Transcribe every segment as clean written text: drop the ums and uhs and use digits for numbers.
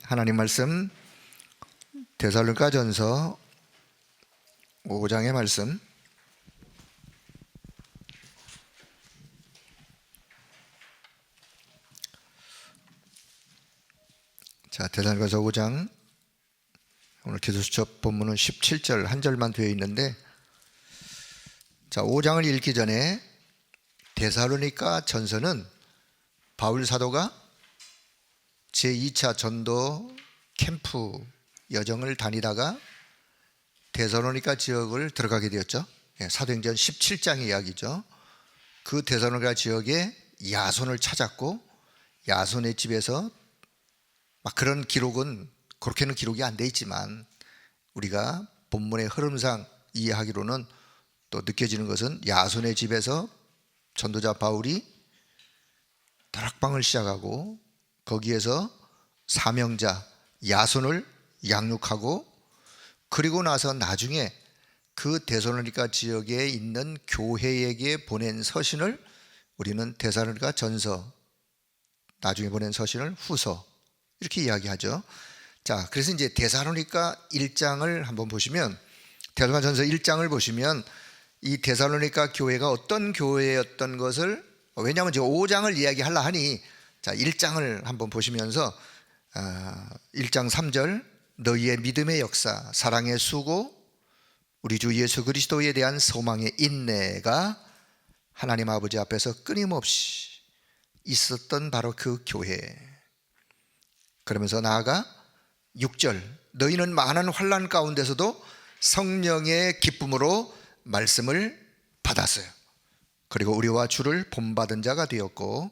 하나님 말씀 데살로니가전서 5장의 말씀. 자, 데살로니가서 5장, 오늘 기도수첩 본문은 17절 한 절만 되어 있는데, 자, 5장을 읽기 전에 데살로니가 전서는 바울 사도가 제2차 전도 캠프 여정을 다니다가 데살로니가 지역을 들어가게 되었죠. 사도행전 17장의 이야기죠. 그 데살로니가 지역에 야손을 찾았고, 야손의 집에서 막 그런 기록은 그렇게는 기록이 안 돼 있지만 우리가 본문의 흐름상 이해하기로는 또 느껴지는 것은 야손의 집에서 전도자 바울이 다락방을 시작하고 거기에서 사명자 야손을 양육하고, 그리고 나서 나중에 그 데살로니가 지역에 있는 교회에게 보낸 서신을 우리는 데살로니가 전서, 나중에 보낸 서신을 후서, 이렇게 이야기하죠. 자, 그래서 이제 데살로니가 1장을 한번 보시면, 데살로니가 전서 1장을 보시면 이 데살로니가 교회가 어떤 교회였던 것을, 왜냐하면 이제 5장을 이야기하려 하니, 자, 1장을 한번 보시면서 1장 3절, 너희의 믿음의 역사, 사랑의 수고, 우리 주 예수 그리스도에 대한 소망의 인내가 하나님 아버지 앞에서 끊임없이 있었던 바로 그 교회. 그러면서 나아가 6절, 너희는 많은 환난 가운데서도 성령의 기쁨으로 말씀을 받았어요. 그리고 우리와 주를 본받은 자가 되었고,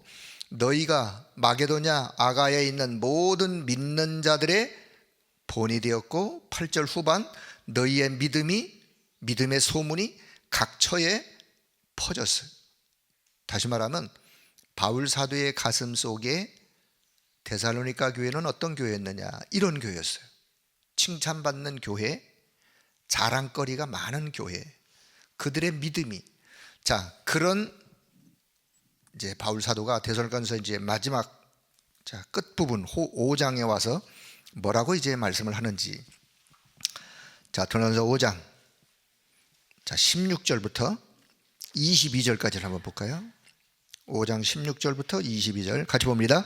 너희가 마게도냐 아가야에 있는 모든 믿는 자들의 본이 되었고, 8절 후반, 너희의 믿음의 소문이 각 처에 퍼졌어요. 다시 말하면 바울 사도의 가슴 속에 데살로니가 교회는 어떤 교회였느냐, 이런 교회였어요. 칭찬받는 교회, 자랑거리가 많은 교회, 그들의 믿음이, 자, 그런 이제 바울 사도가 데살로니가전서 이제 마지막, 자, 끝부분 5장에 와서 뭐라고 이제 말씀을 하는지, 자, 데살로니가전서 5장, 자, 16절부터 22절까지를 한번 볼까요? 5장 16절부터 22절 같이 봅니다.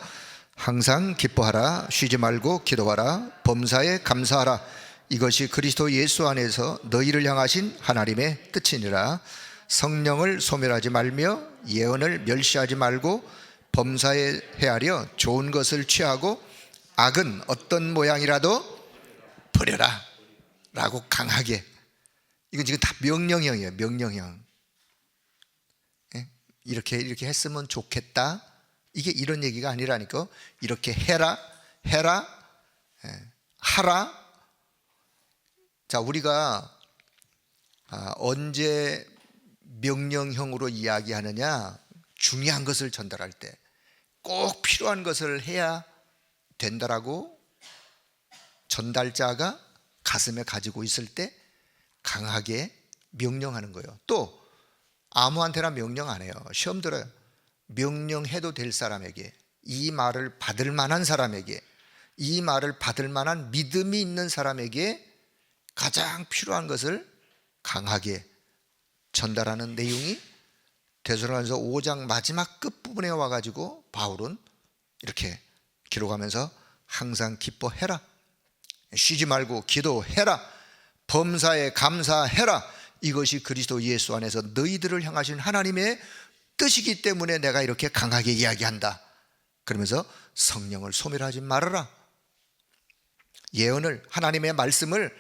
항상 기뻐하라, 쉬지 말고 기도하라, 범사에 감사하라, 이것이 그리스도 예수 안에서 너희를 향하신 하나님의 뜻이니라. 성령을 소멸하지 말며 예언을 멸시하지 말고 범사에 헤아려 좋은 것을 취하고 악은 어떤 모양이라도 버려라 라고 강하게, 이건 지금 다 명령형이에요. 명령형. 이렇게 했으면 좋겠다, 이게 이런 얘기가 아니라니까. 이렇게 해라, 하라. 자, 우리가 언제 명령형으로 이야기하느냐, 중요한 것을 전달할 때, 꼭 필요한 것을 해야 된다라고 전달자가 가슴에 가지고 있을 때 강하게 명령하는 거예요. 또 아무한테나 명령 안 해요. 시험 들어요. 명령해도 될 사람에게, 이 말을 받을 만한 사람에게, 이 말을 받을 만한 믿음이 있는 사람에게 가장 필요한 것을 강하게 전달하는 내용이 데살로니가전서 5장 마지막 끝부분에 와가지고 바울은 이렇게 기록하면서 항상 기뻐해라, 쉬지 말고 기도해라, 범사에 감사해라, 이것이 그리스도 예수 안에서 너희들을 향하신 하나님의 뜻이기 때문에 내가 이렇게 강하게 이야기한다. 그러면서 성령을 소멸하지 말아라, 예언을, 하나님의 말씀을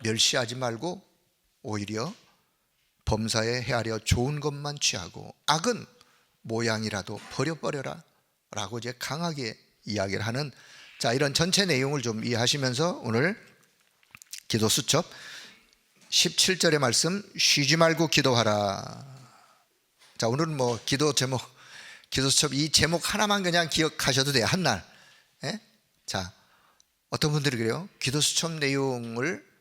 멸시하지 말고 오히려 범사에 헤아려 좋은 것만 취하고 악은 모양이라도 버려버려라 라고 이제 강하게 이야기를 하는, 자, 이런 전체 내용을 좀 이해하시면서 오늘 기도 수첩 17절의 말씀, 쉬지 말고 기도하라. 자, 오늘은 뭐 기도 제목, 기도 수첩 이 제목 하나만 그냥 기억하셔도 돼요. 한날. 자, 어떤 분들이 그래요. 기도 수첩 내용을,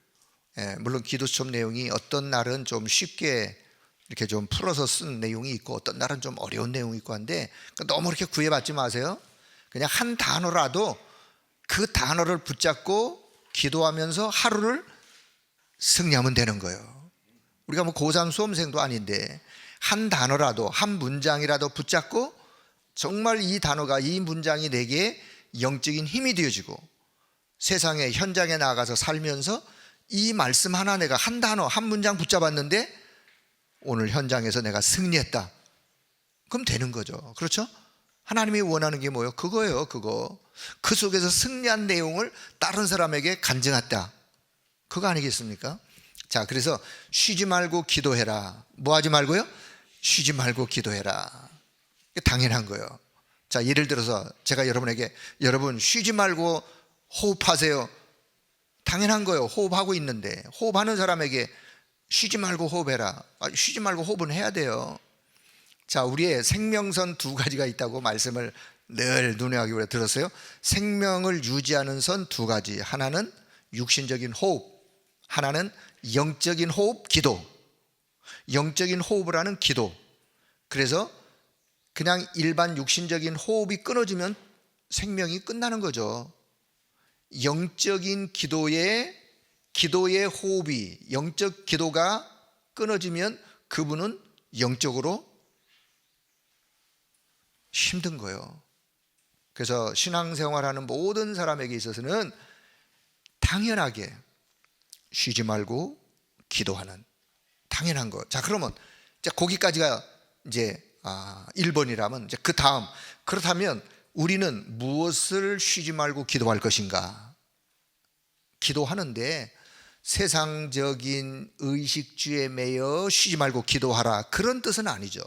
물론 기도 수첩 내용이 어떤 날은 좀 쉽게 이렇게 좀 풀어서 쓴 내용이 있고 어떤 날은 좀 어려운 내용이 있고 한데, 너무 이렇게 구애받지 마세요. 그냥 한 단어라도 그 단어를 붙잡고 기도하면서 하루를 승리하면 되는 거예요. 우리가 뭐 고3 수험생도 아닌데 한 단어라도, 한 문장이라도 붙잡고 정말 이 단어가, 이 문장이 내게 영적인 힘이 되어지고 세상의 현장에 나가서 살면서 이 말씀 하나, 내가 한 단어, 한 문장 붙잡았는데 오늘 현장에서 내가 승리했다, 그럼 되는 거죠. 그렇죠? 하나님이 원하는 게 뭐예요? 그거예요. 그거. 그 속에서 승리한 내용을 다른 사람에게 간증했다, 그거 아니겠습니까? 자, 그래서 쉬지 말고 기도해라. 뭐 하지 말고요? 쉬지 말고 기도해라. 당연한 거예요. 자, 예를 들어서 제가 여러분에게, 여러분 쉬지 말고 호흡하세요, 당연한 거예요. 호흡하고 있는데 호흡하는 사람에게 쉬지 말고 호흡해라, 쉬지 말고 호흡은 해야 돼요. 자, 우리의 생명선 두 가지가 있다고 말씀을 늘 눈여겨보려 들었어요. 생명을 유지하는 선 두 가지, 하나는 육신적인 호흡, 하나는 영적인 호흡, 기도. 영적인 호흡을 하는 기도. 그래서 그냥 일반 육신적인 호흡이 끊어지면 생명이 끝나는 거죠. 영적인 기도의 호흡이, 영적 기도가 끊어지면 그분은 영적으로 힘든 거예요. 그래서 신앙생활하는 모든 사람에게 있어서는 당연하게 쉬지 말고 기도하는, 당연한 거. 자, 그러면 이제 거기까지가 이제 1번이라면 이제 그 다음, 그렇다면 우리는 무엇을 쉬지 말고 기도할 것인가? 기도하는데 세상적인 의식주에 매여 쉬지 말고 기도하라, 그런 뜻은 아니죠.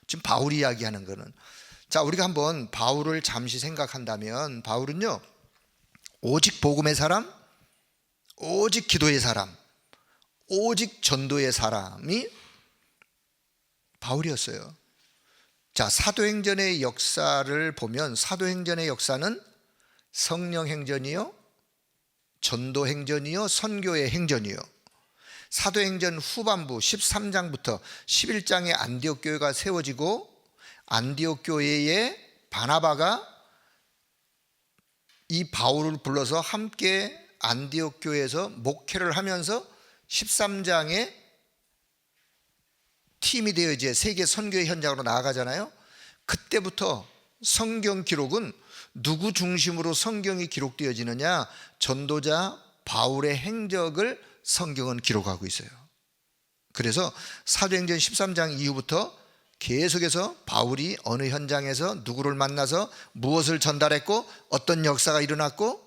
지금 바울이 이야기하는 거는, 자, 우리가 한번 바울을 잠시 생각한다면, 바울은요 오직 복음의 사람, 오직 기도의 사람, 오직 전도의 사람이 바울이었어요. 자, 사도행전의 역사를 보면 사도행전의 역사는 성령행전이요, 전도행전이요, 선교의 행전이요. 사도행전 후반부 13장부터 11장에 안디옥 교회가 세워지고 안디옥 교회에 바나바가 이 바울을 불러서 함께 안디옥 교회에서 목회를 하면서 13장에 팀이 되어 이제 세계 선교의 현장으로 나아가잖아요. 그때부터 성경 기록은 누구 중심으로 성경이 기록되어지느냐? 전도자 바울의 행적을 성경은 기록하고 있어요. 그래서 사도행전 13장 이후부터 계속해서 바울이 어느 현장에서 누구를 만나서 무엇을 전달했고 어떤 역사가 일어났고,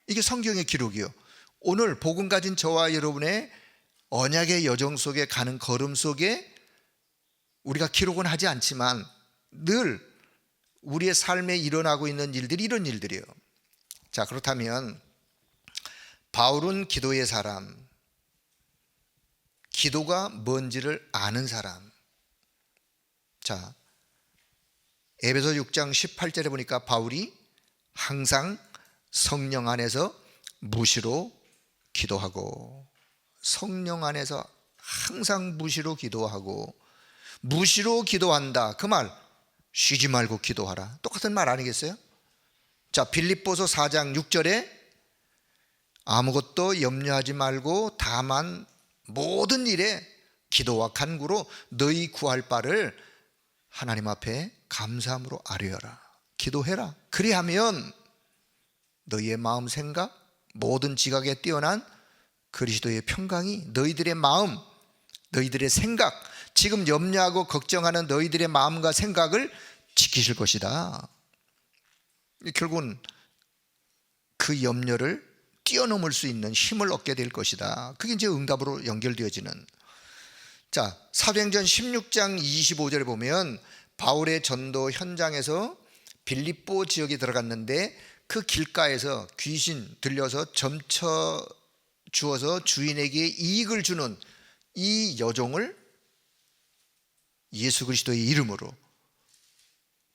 이게 성경의 기록이요. 오늘 복음 가진 저와 여러분의 언약의 여정 속에 가는 걸음 속에 우리가 기록은 하지 않지만 늘 우리의 삶에 일어나고 있는 일들이 이런 일들이에요. 자, 그렇다면 바울은 기도의 사람, 기도가 뭔지를 아는 사람. 자, 에베소 6장 18절에 보니까 바울이 항상 성령 안에서 무시로 기도하고, 성령 안에서 항상 무시로 기도하고, 무시로 기도한다, 그 말 쉬지 말고 기도하라, 똑같은 말 아니겠어요? 자, 빌립보서 4장 6절에 아무것도 염려하지 말고 다만 모든 일에 기도와 간구로 너희 구할 바를 하나님 앞에 감사함으로 아뢰어라, 기도해라. 그리하면 너희의 마음 생각, 모든 지각에 뛰어난 그리스도의 평강이 너희들의 마음, 너희들의 생각, 지금 염려하고 걱정하는 너희들의 마음과 생각을 지키실 것이다. 결국은 그 염려를 뛰어넘을 수 있는 힘을 얻게 될 것이다. 그게 이제 응답으로 연결되어지는. 자, 사도행전 16장 25절에 보면 바울의 전도 현장에서 빌립보 지역에 들어갔는데 그 길가에서 귀신 들려서 점쳐 주어서 주인에게 이익을 주는 이 여종을 예수 그리스도의 이름으로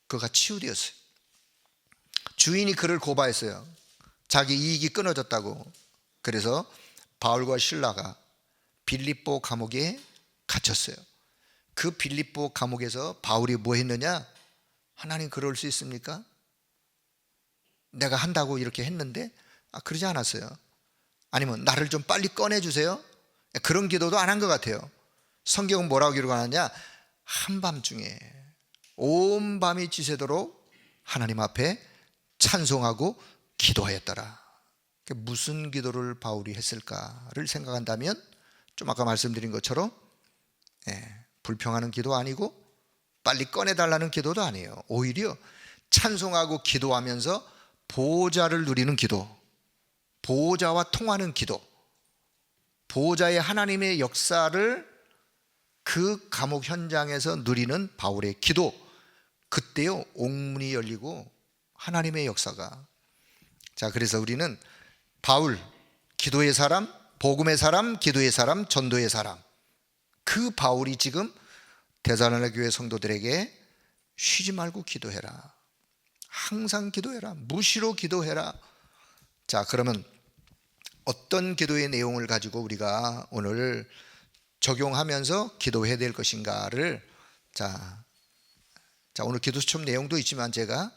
그가 치유되었어요. 주인이 그를 고발했어요. 자기 이익이 끊어졌다고. 그래서 바울과 실라가 빌립보 감옥에 갇혔어요. 그 빌립보 감옥에서 바울이 뭐 했느냐? 하나님 그럴 수 있습니까? 내가 한다고 이렇게 했는데 그러지 않았어요. 아니면 나를 좀 빨리 꺼내주세요. 그런 기도도 안 한 것 같아요. 성경은 뭐라고 기록하느냐, 한밤중에 온 밤이 지새도록 하나님 앞에 찬송하고 기도하였더라. 무슨 기도를 바울이 했을까를 생각한다면 좀 아까 말씀드린 것처럼 불평하는 기도 아니고 빨리 꺼내달라는 기도도 아니에요. 오히려 찬송하고 기도하면서 보호자를 누리는 기도, 보호자와 통하는 기도, 보호자의 하나님의 역사를 그 감옥 현장에서 누리는 바울의 기도, 그때요 옥문이 열리고 하나님의 역사가. 자, 그래서 우리는 바울, 기도의 사람, 복음의 사람, 기도의 사람, 전도의 사람, 그 바울이 지금 데살로니가 교회 성도들에게 쉬지 말고 기도해라, 항상 기도해라, 무시로 기도해라. 자, 그러면 어떤 기도의 내용을 가지고 우리가 오늘 적용하면서 기도해야 될 것인가를 자 오늘 기도 수첩 내용도 있지만 제가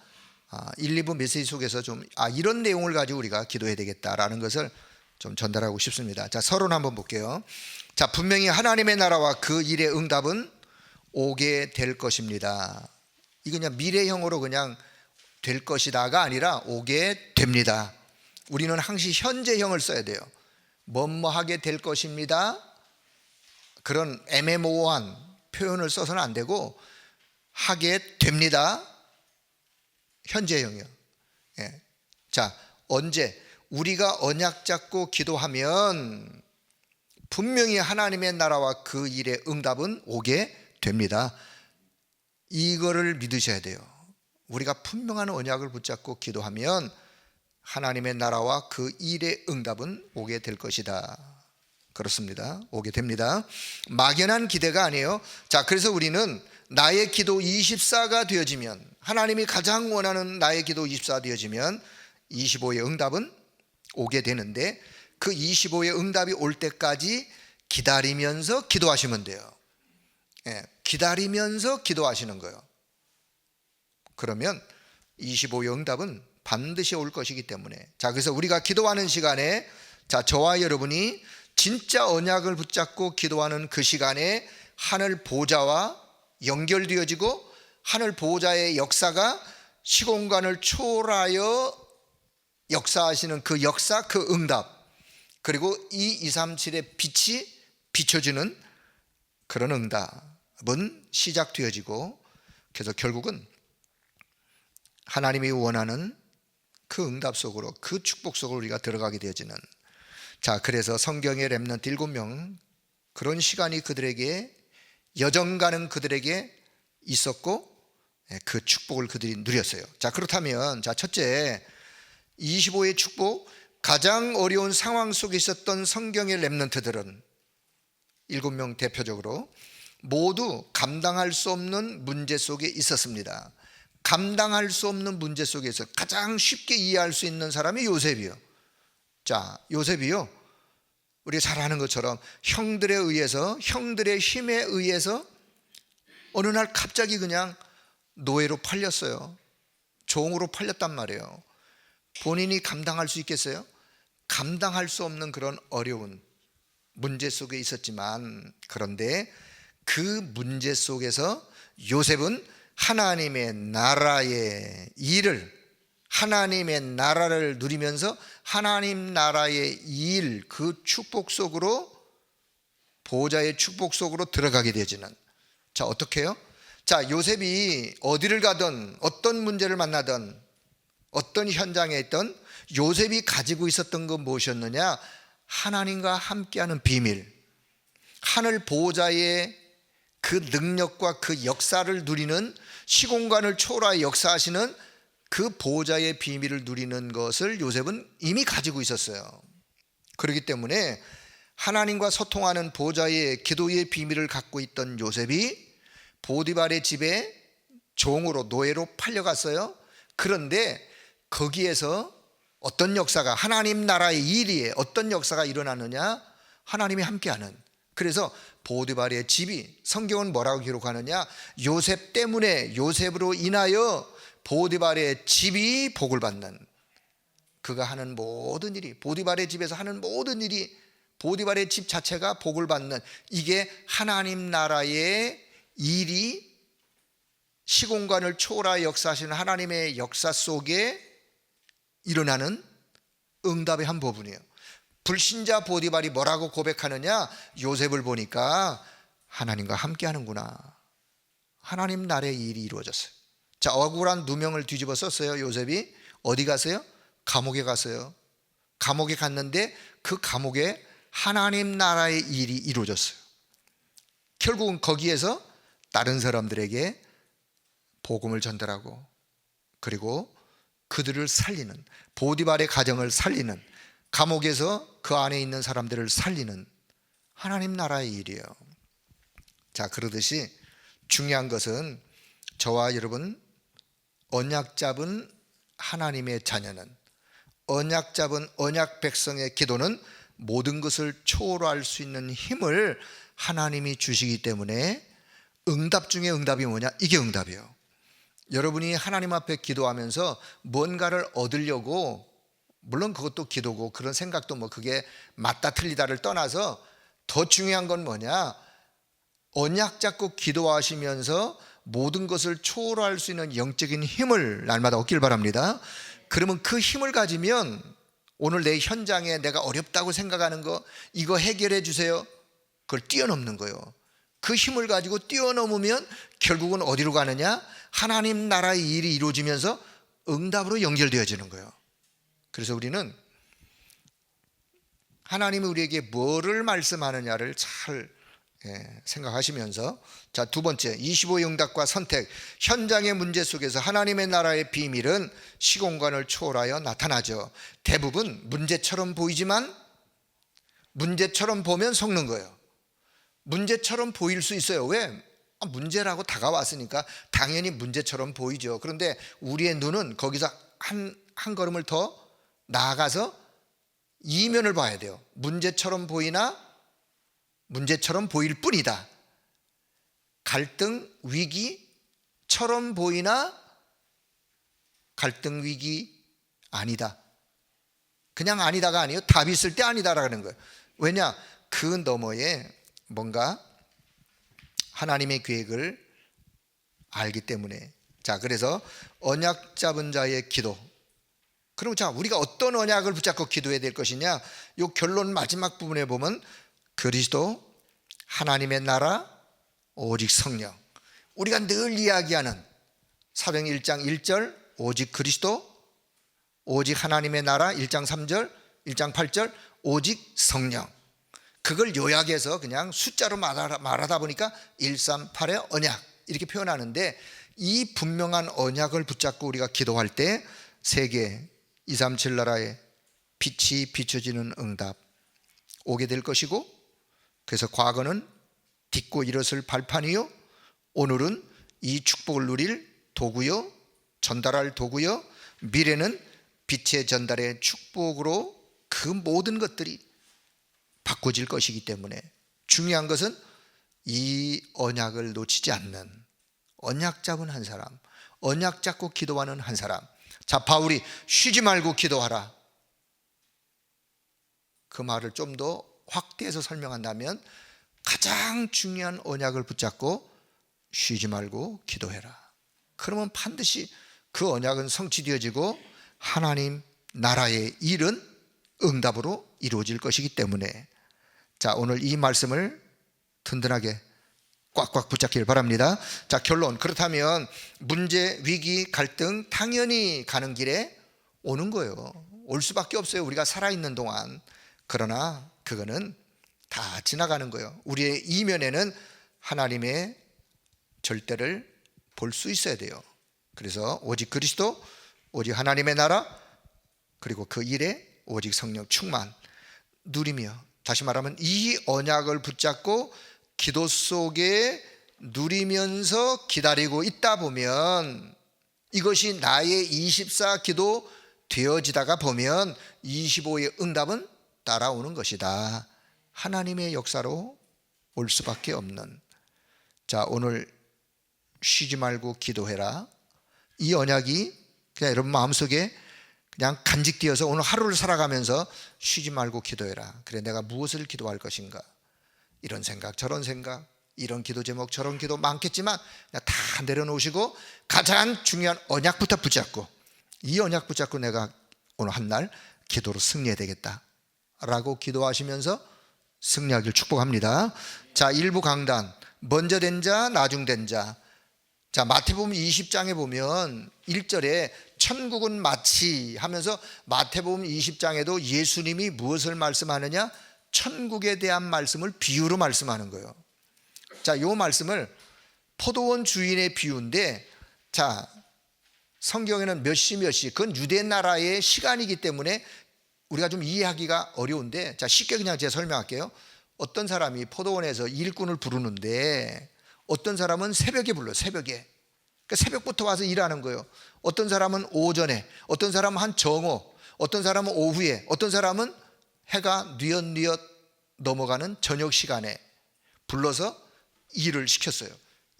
1, 2부 메시지 속에서 좀 이런 내용을 가지고 우리가 기도해야 되겠다라는 것을 좀 전달하고 싶습니다. 자, 서론 한번 볼게요. 자, 분명히 하나님의 나라와 그 일의 응답은 오게 될 것입니다. 이거 그냥 미래형으로 그냥 될 것이다가 아니라 오게 됩니다. 우리는 항상 현재형을 써야 돼요. 뭐뭐하게 될 것입니다. 그런 애매모호한 표현을 써서는 안 되고 하게 됩니다. 현재형이요. 자, 언제 우리가 언약 잡고 기도하면 분명히 하나님의 나라와 그 일의 응답은 오게 됩니다. 이거를 믿으셔야 돼요. 우리가 분명한 언약을 붙잡고 기도하면 하나님의 나라와 그 일의 응답은 오게 될 것이다. 그렇습니다. 오게 됩니다. 막연한 기대가 아니에요. 자, 그래서 우리는 나의 기도 24가 되어지면, 하나님이 가장 원하는 나의 기도 24가 되어지면 25의 응답은 오게 되는데, 그 25의 응답이 올 때까지 기다리면서 기도하시면 돼요. 기다리면서 기도하시는 거예요. 그러면 25의 응답은 반드시 올 것이기 때문에, 자, 그래서 우리가 기도하는 시간에, 자, 저와 여러분이 진짜 언약을 붙잡고 기도하는 그 시간에 하늘 보호자와 연결되어지고 하늘 보호자의 역사가 시공간을 초월하여 역사하시는 그 역사, 그 응답, 그리고 이 237의 빛이 비춰지는 그런 응답은 시작되어지고, 그래서 결국은 하나님이 원하는 그 응답 속으로, 그 축복 속으로 우리가 들어가게 되어지는. 자, 그래서 성경의 렘넌트 7명, 그런 시간이 그들에게, 여정 가는 그들에게 있었고 그 축복을 그들이 누렸어요. 자, 그렇다면, 자, 첫째, 25의 축복, 가장 어려운 상황 속에 있었던 성경의 렘넌트들은 7명 대표적으로 모두 감당할 수 없는 문제 속에 있었습니다. 감당할 수 없는 문제 속에서 가장 쉽게 이해할 수 있는 사람이 요셉이요. 자, 요셉이요, 우리가 잘 아는 것처럼 형들에 의해서, 형들의 힘에 의해서 어느 날 갑자기 그냥 노예로 팔렸어요. 종으로 팔렸단 말이에요. 본인이 감당할 수 있겠어요? 감당할 수 없는 그런 어려운 문제 속에 있었지만, 그런데 그 문제 속에서 요셉은 하나님의 나라의 일을, 하나님의 나라를 누리면서 하나님 나라의 일, 그 축복 속으로, 보호자의 축복 속으로 들어가게 되어지는. 자, 어떻게 해요? 자, 요셉이 어디를 가든, 어떤 문제를 만나든, 어떤 현장에 있던, 요셉이 가지고 있었던 건 무엇이었느냐? 하나님과 함께하는 비밀, 하늘 보호자의 그 능력과 그 역사를 누리는, 시공간을 초월하여 역사하시는 그 보호자의 비밀을 누리는 것을 요셉은 이미 가지고 있었어요. 그렇기 때문에 하나님과 소통하는 보호자의 기도의 비밀을 갖고 있던 요셉이 보디발의 집에 종으로, 노예로 팔려갔어요. 그런데 거기에서 어떤 역사가, 하나님 나라의 일이 어떤 역사가 일어나느냐? 하나님이 함께하는. 그래서 보디발의 집이, 성경은 뭐라고 기록하느냐? 요셉 때문에, 요셉으로 인하여 보디발의 집이 복을 받는, 그가 하는 모든 일이, 보디발의 집에서 하는 모든 일이, 보디발의 집 자체가 복을 받는, 이게 하나님 나라의 일이 시공간을 초월하여 역사하시는 하나님의 역사 속에 일어나는 응답의 한 부분이에요. 불신자 보디발이 뭐라고 고백하느냐? 요셉을 보니까 하나님과 함께 하는구나, 하나님 나라의 일이 이루어졌어요. 자, 억울한 누명을 뒤집어 썼어요. 요셉이 어디 갔어요? 감옥에 갔어요. 감옥에 갔는데 그 감옥에 하나님 나라의 일이 이루어졌어요. 결국은 거기에서 다른 사람들에게 복음을 전달하고, 그리고 그들을 살리는, 보디발의 가정을 살리는, 감옥에서 그 안에 있는 사람들을 살리는 하나님 나라의 일이에요. 자, 그러듯이 중요한 것은 저와 여러분, 언약 잡은 하나님의 자녀는, 언약 잡은 언약 백성의 기도는 모든 것을 초월할 수 있는 힘을 하나님이 주시기 때문에 응답 중에 응답이 뭐냐? 이게 응답이에요. 여러분이 하나님 앞에 기도하면서 뭔가를 얻으려고, 물론 그것도 기도고 그런 생각도 뭐 그게 맞다 틀리다를 떠나서 더 중요한 건 뭐냐? 언약 잡고 기도하시면서 모든 것을 초월할 수 있는 영적인 힘을 날마다 얻길 바랍니다. 그러면 그 힘을 가지면 오늘 내 현장에 내가 어렵다고 생각하는 거, 이거 해결해 주세요, 그걸 뛰어넘는 거예요. 그 힘을 가지고 뛰어넘으면 결국은 어디로 가느냐? 하나님 나라의 일이 이루어지면서 응답으로 연결되어지는 거예요. 그래서 우리는 하나님이 우리에게 뭐를 말씀하느냐를 잘 생각하시면서, 자, 두 번째, 25의 응답과 선택. 현장의 문제 속에서 하나님의 나라의 비밀은 시공간을 초월하여 나타나죠. 대부분 문제처럼 보이지만, 문제처럼 보면 속는 거예요. 문제처럼 보일 수 있어요. 왜? 문제라고 다가왔으니까 당연히 문제처럼 보이죠. 그런데 우리의 눈은 거기서 한 걸음을 더 나아가서 이면을 봐야 돼요. 문제처럼 보이나 문제처럼 보일 뿐이다. 갈등 위기처럼 보이나 갈등 위기 아니다. 그냥 아니다가 아니에요. 답이 있을 때 아니다라는 거예요. 왜냐? 그 너머에 뭔가 하나님의 계획을 알기 때문에. 자, 그래서 언약 잡은 자의 기도. 그럼 자, 우리가 어떤 언약을 붙잡고 기도해야 될 것이냐? 이 결론 마지막 부분에 보면 그리스도, 하나님의 나라, 오직 성령. 우리가 늘 이야기하는 사도행전 1장 1절 오직 그리스도, 오직 하나님의 나라 1장 3절, 1장 8절 오직 성령. 그걸 요약해서 그냥 숫자로 말하다 보니까 138의 언약 이렇게 표현하는데, 이 분명한 언약을 붙잡고 우리가 기도할 때 세계 237 나라에 빛이 비춰지는 응답 오게 될 것이고, 그래서 과거는 딛고 일어설 발판이요, 오늘은 이 축복을 누릴 도구요, 전달할 도구요, 미래는 빛의 전달의 축복으로 그 모든 것들이 바꿔질 것이기 때문에 중요한 것은 이 언약을 놓치지 않는, 언약 잡은 한 사람, 언약 잡고 기도하는 한 사람. 자, 바울이 쉬지 말고 기도하라, 그 말을 좀 더 확대해서 설명한다면 가장 중요한 언약을 붙잡고 쉬지 말고 기도해라. 그러면 반드시 그 언약은 성취되어지고 하나님 나라의 일은 응답으로 이루어질 것이기 때문에, 자, 오늘 이 말씀을 든든하게 꽉꽉 붙잡길 바랍니다. 자, 결론. 그렇다면 문제, 위기, 갈등 당연히 가는 길에 오는 거예요. 올 수밖에 없어요, 우리가 살아있는 동안. 그러나 그거는 다 지나가는 거예요. 우리의 이면에는 하나님의 절대를 볼 수 있어야 돼요. 그래서 오직 그리스도, 오직 하나님의 나라, 그리고 그 일에 오직 성령 충만 누리며, 다시 말하면 이 언약을 붙잡고 기도 속에 누리면서 기다리고 있다 보면, 이것이 나의 24 기도 되어지다가 보면 25의 응답은 따라오는 것이다. 하나님의 역사로 올 수밖에 없는. 자, 오늘 쉬지 말고 기도해라, 이 언약이 그냥 여러분 마음속에 그냥 간직되어서 오늘 하루를 살아가면서 쉬지 말고 기도해라. 그래, 내가 무엇을 기도할 것인가? 이런 생각, 저런 생각, 이런 기도 제목, 저런 기도 많겠지만 그냥 다 내려놓으시고 가장 중요한 언약부터 붙잡고, 이 언약 붙잡고 내가 오늘 한 날 기도로 승리해야 되겠다 라고 기도하시면서 승리하길 축복합니다. 자, 일부 강단, 먼저 된 자, 나중 된 자. 자, 마태복음 20장에 보면 1절에 천국은 마치 하면서 마태복음 20장에도 예수님이 무엇을 말씀하느냐? 천국에 대한 말씀을 비유로 말씀하는 거예요. 자, 요 말씀을 포도원 주인의 비유인데, 자, 성경에는 몇 시 몇 시, 그건 유대 나라의 시간이기 때문에 우리가 좀 이해하기가 어려운데, 자, 쉽게 그냥 제가 설명할게요. 어떤 사람이 포도원에서 일꾼을 부르는데 어떤 사람은 새벽에 불러요. 새벽에. 그러니까 새벽부터 와서 일하는 거예요. 어떤 사람은 오전에, 어떤 사람은 한 정오, 어떤 사람은 오후에, 어떤 사람은 해가 뉘엿뉘엿 넘어가는 저녁 시간에 불러서 일을 시켰어요.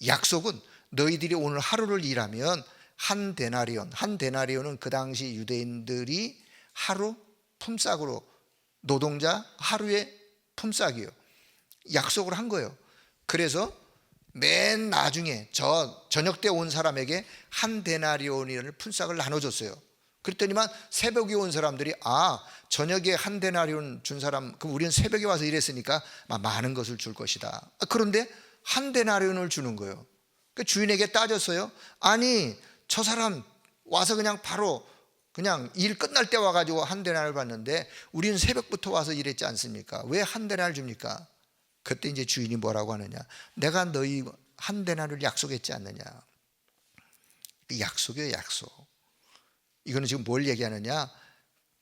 약속은 너희들이 오늘 하루를 일하면 한 데나리온, 한 데나리온은 그 당시 유대인들이 하루 품삯으로, 노동자 하루의 품삯이에요. 약속을 한 거예요. 그래서 맨 나중에 저녁 때 온 사람에게 한 데나리온을 품삯을 나눠줬어요. 그랬더니만 새벽에 온 사람들이, 아, 저녁에 한 데나리온 준 사람, 그럼 우리는 새벽에 와서 일했으니까 많은 것을 줄 것이다. 그런데 한 데나리온을 주는 거예요. 그 주인에게 따졌어요. 아니, 저 사람 와서 그냥 바로 그냥 일 끝날 때 와가지고 한 데나리온을 받는데 우리는 새벽부터 와서 일했지 않습니까? 왜 한 데나리온을 줍니까? 그때 이제 주인이 뭐라고 하느냐? 내가 너희 한 데나리온을 약속했지 않느냐? 약속이에요, 약속. 이거는 지금 뭘 얘기하느냐?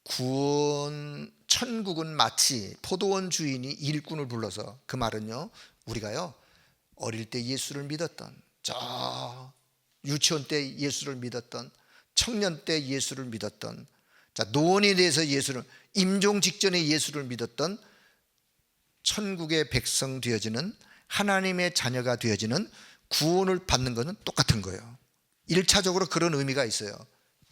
구원, 천국은 마치 포도원 주인이 일꾼을 불러서, 그 말은요, 우리가요 어릴 때 예수를 믿었던, 저 유치원 때 예수를 믿었던, 청년 때 예수를 믿었던, 자, 노원에 대해서 예수를, 임종 직전에 예수를 믿었던 천국의 백성 되어지는, 하나님의 자녀가 되어지는 구원을 받는 것은 똑같은 거예요. 1차적으로 그런 의미가 있어요.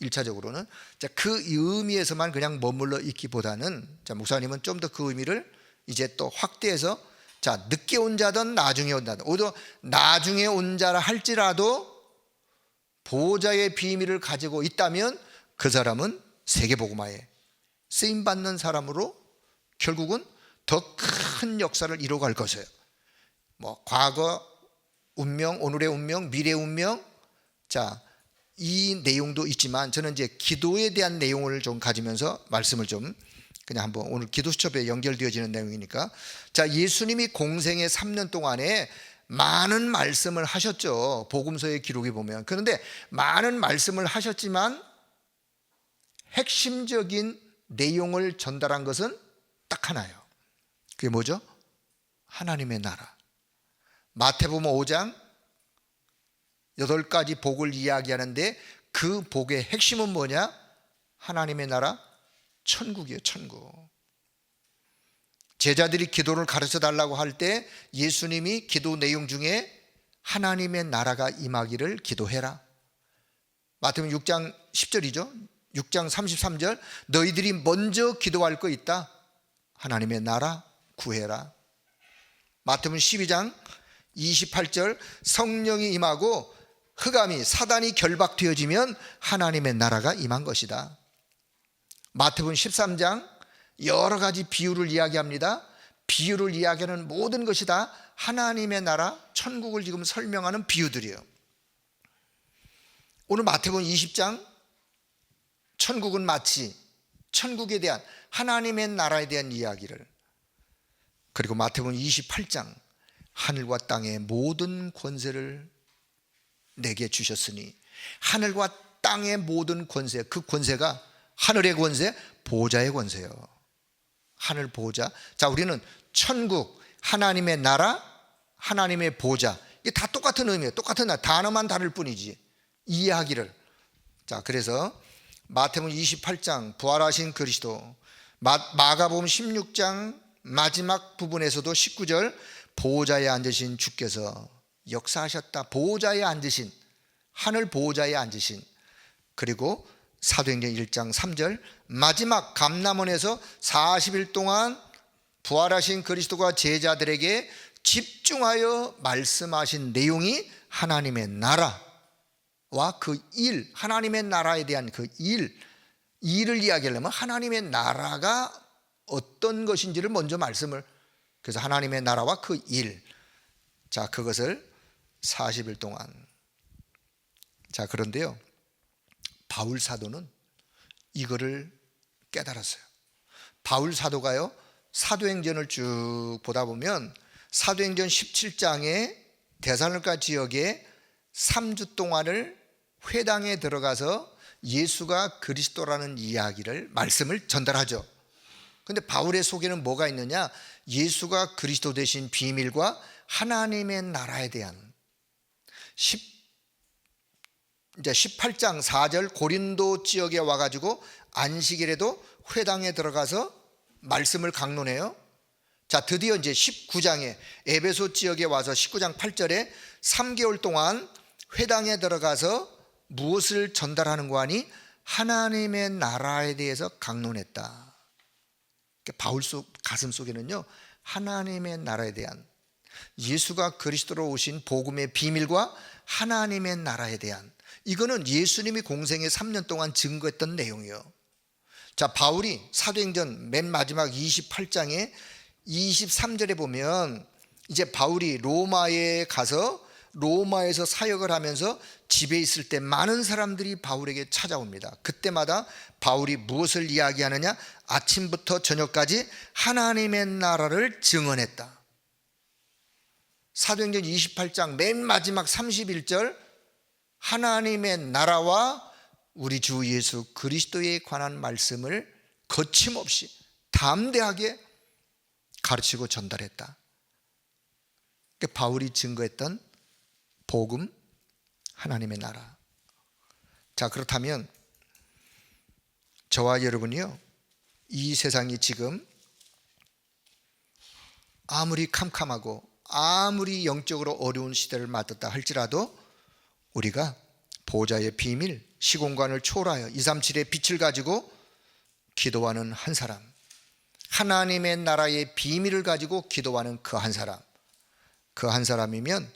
1차적으로는 자, 그 의미에서만 그냥 머물러 있기보다는, 자, 목사님은 좀 더 그 의미를 이제 또 확대해서, 자, 늦게 온 자든 나중에 온 자든, 오히려 나중에 온 자라 할지라도 보호자의 비밀을 가지고 있다면 그 사람은 세계복음화에 쓰임받는 사람으로 결국은 더 큰 역사를 이루어갈 것이에요. 뭐 과거 운명, 오늘의 운명, 미래 운명, 자, 이 내용도 있지만 저는 이제 기도에 대한 내용을 좀 가지면서 말씀을 좀 그냥 한번, 오늘 기도 수첩에 연결되어지는 내용이니까, 자, 예수님이 공생의 3년 동안에 많은 말씀을 하셨죠. 복음서의 기록에 보면. 그런데 많은 말씀을 하셨지만 핵심적인 내용을 전달한 것은 딱 하나예요. 그게 뭐죠? 하나님의 나라. 마태복음 5장 8가지 복을 이야기하는데 그 복의 핵심은 뭐냐? 하나님의 나라, 천국이에요. 천국. 제자들이 기도를 가르쳐 달라고 할 때 예수님이 기도 내용 중에 하나님의 나라가 임하기를 기도해라. 마태복음 6장 10절이죠. 6장 33절, 너희들이 먼저 기도할 거 있다. 하나님의 나라 구해라. 마태복음 12장 28절, 성령이 임하고 흑암이, 사단이 결박되어지면 하나님의 나라가 임한 것이다. 마태복음 13장 여러 가지 비유를 이야기합니다. 비유를 이야기하는 모든 것이 다 하나님의 나라, 천국을 지금 설명하는 비유들이에요. 오늘 마태복음 20장, 천국은 마치, 천국에 대한, 하나님의 나라에 대한 이야기를, 그리고 마태복음 28장, 하늘과 땅의 모든 권세를 내게 주셨으니, 하늘과 땅의 모든 권세, 그 권세가 하늘의 권세, 보좌의 권세예요. 하늘 보좌. 자, 우리는 천국, 하나님의 나라, 하나님의 보좌, 이게 다 똑같은 의미예요. 똑같은 단어만 다를 뿐이지, 이해하기를. 자, 그래서 마태복음 28장 부활하신 그리스도, 마가복음 16장 마지막 부분에서도 19절, 보호자에 앉으신 주께서 역사하셨다. 보호자에 앉으신, 하늘 보호자에 앉으신, 그리고 사도행전 1장 3절, 마지막 감람원에서 40일 동안 부활하신 그리스도가 제자들에게 집중하여 말씀하신 내용이 하나님의 나라와 그 일, 하나님의 나라에 대한 그 일을 이야기하려면 하나님의 나라가 어떤 것인지를 먼저 말씀을, 그래서 하나님의 나라와 그 일, 자, 그것을 40일 동안. 자, 그런데요, 바울 사도는 이거를 깨달았어요. 바울 사도가요, 사도행전을 쭉 보다 보면 사도행전 17장에 데살로니가 지역에 3주 동안을 회당에 들어가서 예수가 그리스도라는 이야기를, 말씀을 전달하죠. 근데 바울의 속에는 뭐가 있느냐? 예수가 그리스도 되신 비밀과 하나님의 나라에 대한 이제 18장 4절 고린도 지역에 와가지고 안식일에도 회당에 들어가서 말씀을 강론해요. 자, 드디어 이제 19장에 에베소 지역에 와서 19장 8절에 3개월 동안 회당에 들어가서 무엇을 전달하는고 하니 하나님의 나라에 대해서 강론했다. 바울 가슴 속에는요, 하나님의 나라에 대한, 예수가 그리스도로 오신 복음의 비밀과 하나님의 나라에 대한, 이거는 예수님이 공생애 3년 동안 증거했던 내용이에요. 자, 바울이 사도행전 맨 마지막 28장에 23절에 보면 이제 바울이 로마에 가서 로마에서 사역을 하면서 집에 있을 때 많은 사람들이 바울에게 찾아옵니다. 그때마다 바울이 무엇을 이야기하느냐? 아침부터 저녁까지 하나님의 나라를 증언했다. 사도행전 28장 맨 마지막 31절, 하나님의 나라와 우리 주 예수 그리스도에 관한 말씀을 거침없이 담대하게 가르치고 전달했다. 바울이 증거했던 복음, 하나님의 나라. 자, 그렇다면 저와 여러분이요, 이 세상이 지금 아무리 캄캄하고 아무리 영적으로 어려운 시대를 맞았다 할지라도 우리가 보좌의 비밀, 시공간을 초월하여 237의 빛을 가지고 기도하는 한 사람, 하나님의 나라의 비밀을 가지고 기도하는 그 한 사람, 그 한 사람이면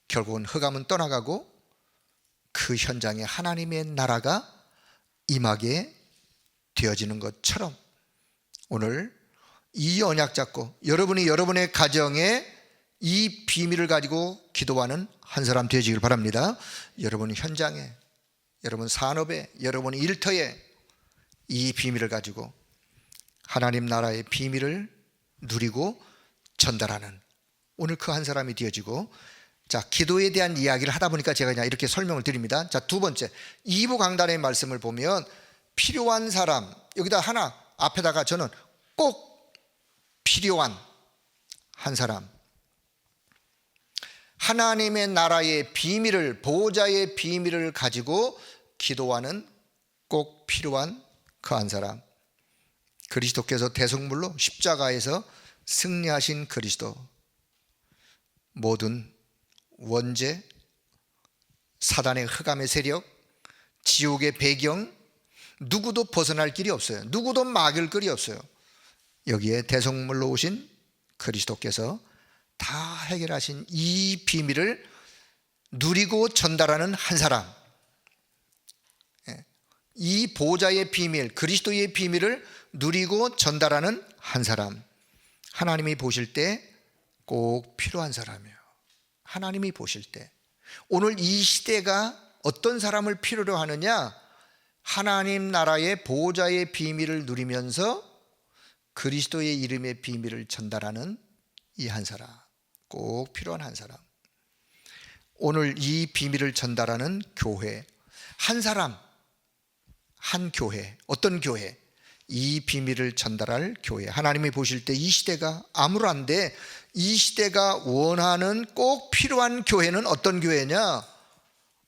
결국은 흑암은 떠나가고 그 현장에 하나님의 나라가 임하게 되어지는 것처럼 오늘 이 언약 잡고 여러분이 여러분의 가정에 이 비밀을 가지고 기도하는 한 사람 되어지길 바랍니다. 여러분 현장에, 여러분 산업에, 여러분 일터에 이 비밀을 가지고 하나님 나라의 비밀을 누리고 전달하는 오늘 그 한 사람이 되어지고, 자, 기도에 대한 이야기를 하다 보니까 제가 그냥 이렇게 설명을 드립니다. 자, 두 번째, 2부 강단의 말씀을 보면 필요한 사람, 여기다 하나 앞에다가 저는 꼭 필요한 한 사람, 하나님의 나라의 비밀을, 보호자의 비밀을 가지고 기도하는 꼭 필요한 그 한 사람, 그리스도께서 대속물로 십자가에서 승리하신 그리스도, 모든 원죄, 사단의 흑암의 세력, 지옥의 배경, 누구도 벗어날 길이 없어요. 누구도 막을 길이 없어요. 여기에 대속물로 오신 그리스도께서 다 해결하신 이 비밀을 누리고 전달하는 한 사람, 이 보좌의 비밀, 그리스도의 비밀을 누리고 전달하는 한 사람, 하나님이 보실 때 꼭 필요한 사람이에요. 하나님이 보실 때 오늘 이 시대가 어떤 사람을 필요로 하느냐? 하나님 나라의 보호자의 비밀을 누리면서 그리스도의 이름의 비밀을 전달하는 이 한 사람, 꼭 필요한 한 사람. 오늘 이 비밀을 전달하는 교회, 한 사람, 한 교회, 어떤 교회? 이 비밀을 전달할 교회. 하나님이 보실 때 이 시대가 암울한데 이 시대가 원하는 꼭 필요한 교회는 어떤 교회냐?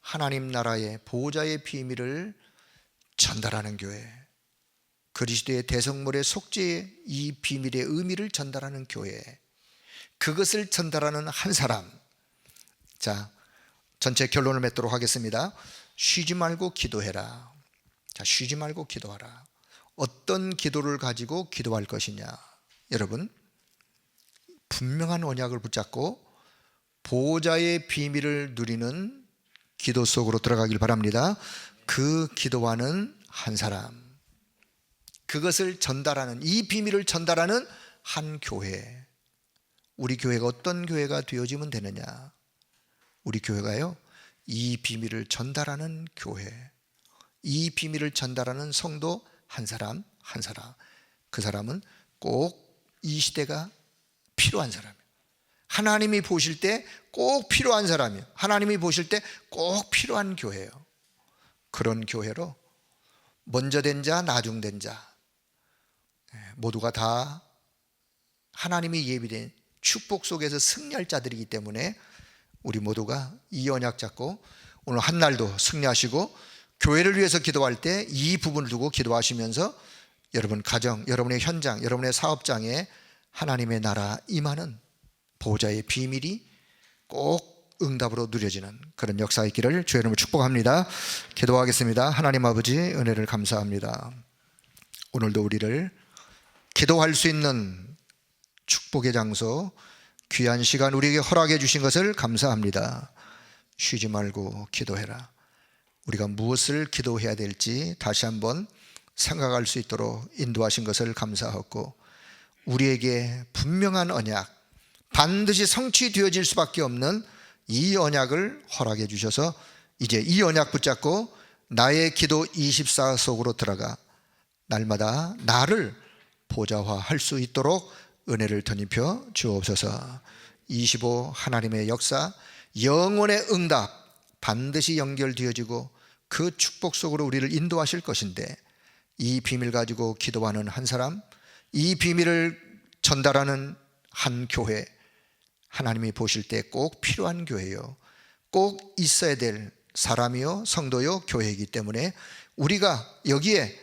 하나님 나라의 보호자의 비밀을 전달하는 교회, 그리스도의 대성물의 속죄의 이 비밀의 의미를 전달하는 교회, 그것을 전달하는 한 사람. 자, 전체 결론을 맺도록 하겠습니다. 쉬지 말고 기도해라. 자, 쉬지 말고 기도하라. 어떤 기도를 가지고 기도할 것이냐? 여러분, 분명한 언약을 붙잡고 보호자의 비밀을 누리는 기도 속으로 들어가길 바랍니다. 그 기도하는 한 사람, 그것을 전달하는, 이 비밀을 전달하는 한 교회. 우리 교회가 어떤 교회가 되어지면 되느냐? 우리 교회가요, 이 비밀을 전달하는 교회, 이 비밀을 전달하는 성도 한 사람 한 사람, 그 사람은 꼭 이 시대가 필요한 사람이에요. 하나님이 보실 때 꼭 필요한 사람이에요. 하나님이 보실 때 꼭 필요한 교회예요. 그런 교회로 먼저 된 자, 나중 된 자 모두가 다 하나님이 예비된 축복 속에서 승리할 자들이기 때문에 우리 모두가 이 언약 잡고 오늘 한 날도 승리하시고, 교회를 위해서 기도할 때 이 부분을 두고 기도하시면서 여러분 가정, 여러분의 현장, 여러분의 사업장에 하나님의 나라 임하는 보호자의 비밀이 꼭 응답으로 누려지는 그런 역사 있기를 주의 이름으로 축복합니다. 기도하겠습니다. 하나님 아버지, 은혜를 감사합니다. 오늘도 우리를 기도할 수 있는 축복의 장소, 귀한 시간 우리에게 허락해 주신 것을 감사합니다. 쉬지 말고 기도해라. 우리가 무엇을 기도해야 될지 다시 한번 생각할 수 있도록 인도하신 것을 감사하고, 우리에게 분명한 언약, 반드시 성취되어질 수밖에 없는 이 언약을 허락해 주셔서 이제 이 언약 붙잡고 나의 기도 24 속으로 들어가 날마다 나를 보좌화할 수 있도록 은혜를 덧입혀 주옵소서. 25 하나님의 역사, 영원의 응답 반드시 연결되어지고 그 축복 속으로 우리를 인도하실 것인데, 이 비밀 가지고 기도하는 한 사람, 이 비밀을 전달하는 한 교회, 하나님이 보실 때 꼭 필요한 교회요, 꼭 있어야 될 사람이요, 성도요, 교회이기 때문에 우리가 여기에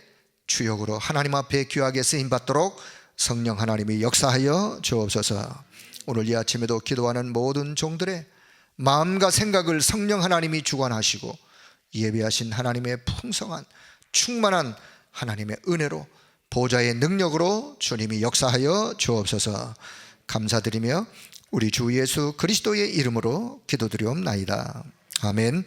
주역으로 하나님 앞에 귀하게 쓰임받도록 성령 하나님이 역사하여 주옵소서. 오늘 이 아침에도 기도하는 모든 종들의 마음과 생각을 성령 하나님이 주관하시고 예비하신 하나님의 풍성한 충만한 하나님의 은혜로 보좌의 능력으로 주님이 역사하여 주옵소서. 감사드리며 우리 주 예수 그리스도의 이름으로 기도드리옵나이다. 아멘.